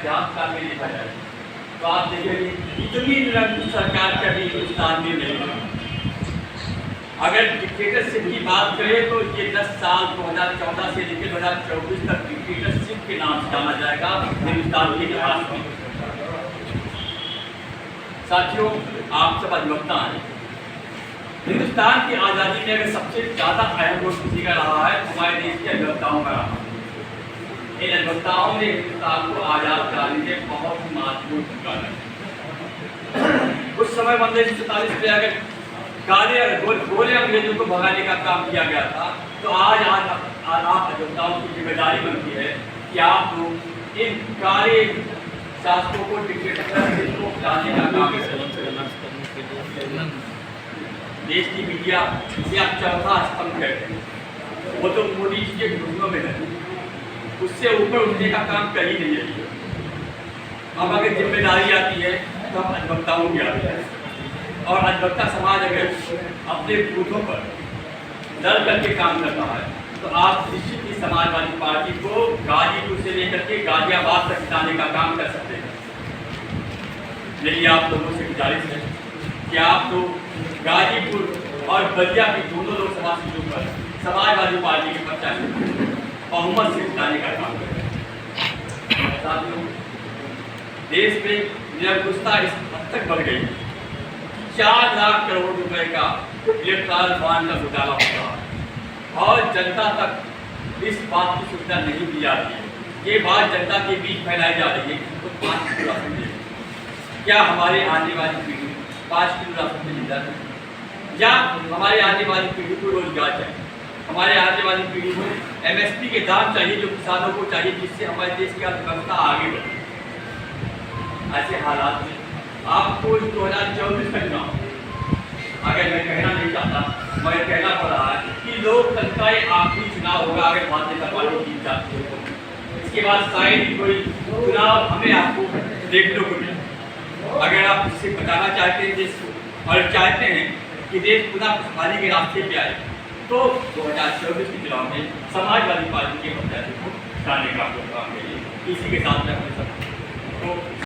इतिहास काल में देखा जाए तो आप देखिए इतनी निरंकुश सरकार कभी हिंदुस्तान में नहीं है। अगर डिक्टेटरशिप की बात करें तो ये 10 साल 2014 से लेकर 2024 तक डिक्टेटरशिप के नाम से जाना जाएगा हिंदुस्तान के इतिहास में। साथियों, आप सब अधिवक्ता हैं। हिंदुस्तान की आज़ादी में अगर सबसे ज़्यादा अहम रोल किसी का रहा है हमारे देश के अधिवक्ताओं का रहा। इन अधिवक्ताओं ने हिंदुस्तान को आज़ाद कराने में बहुत महत्वपूर्ण भूमिका निभाई। उस समय 1947 में अगर गोले अंग्रेजों को भगाने का काम किया गया था तो आज आप अधिवक्ताओं की जिम्मेदारी बनती है कि आप लोग इन काले शासकों को डिक्टेटरशिप को लाने का काम करें। देश की मीडिया इसे आप चौथा स्तंभ कहते हैं। वो तो मोदी जी के घुटनों में है, उससे ऊपर उठने का काम कर ही नहीं है। अब अगर जिम्मेदारी आती है तो हम अधिवक्ताओं की आती है और अधिवक्ता समाज अगर अपने बूथों पर डर करके काम करता है तो आप निश्चित ही समाजवादी पार्टी को गाजीपुर से लेकर के गाजियाबाद तक जिताने का काम कर सकते हैं। मेरी आप लोगों से गुजारिश है कि आप लोग गाजीपुर और बलिया की दोनों लोकसभा सीटों पर समाजवादी पार्टी के प्रत्याशी बहुमत से जिताने का काम करें। साथियों, देश में निरंकुशता इस हद तक बढ़ गई 4 लाख करोड़ रुपए का इलेक्ट्रल बॉन्ड का घोटाला हो रहा है और जनता तक इस बात की सुविधा नहीं दी जाती है। ये बात जनता के बीच फैलाई जा रही है कि तो 5 किलो राशन दे। क्या हमारे आने वाली पीढ़ी 5 किलो राशन मिल जाती है? या हमारे आने वाली पीढ़ी को रोजगार चाहिए, हमारे आने वाली पीढ़ी को MSP के दाम चाहिए जो किसानों को चाहिए, जिससे हमारे देश की अर्थव्यवस्था आगे बढ़े। ऐसे हालात में आपको 2024 का चुनाव अगर मैं कहना नहीं चाहता मगर कहना पड़ रहा है कि लोकतंत्र का ये आखिरी चुनाव होगा अगर भारतीय जनता पार्टी जीत जाती है तो। इसके बाद शायद कोई चुनाव हमें आपको देखने को मिले। अगर आप इससे बचाना चाहते हैं देश को और चाहते हैं कि देश पुनः खुशहाली के रास्ते पे आए तो 2024 के चुनाव में समाजवादी पार्टी के प्रत्याशी को जिताने का काम करिए। इसी के साथ मैं अपने सब तो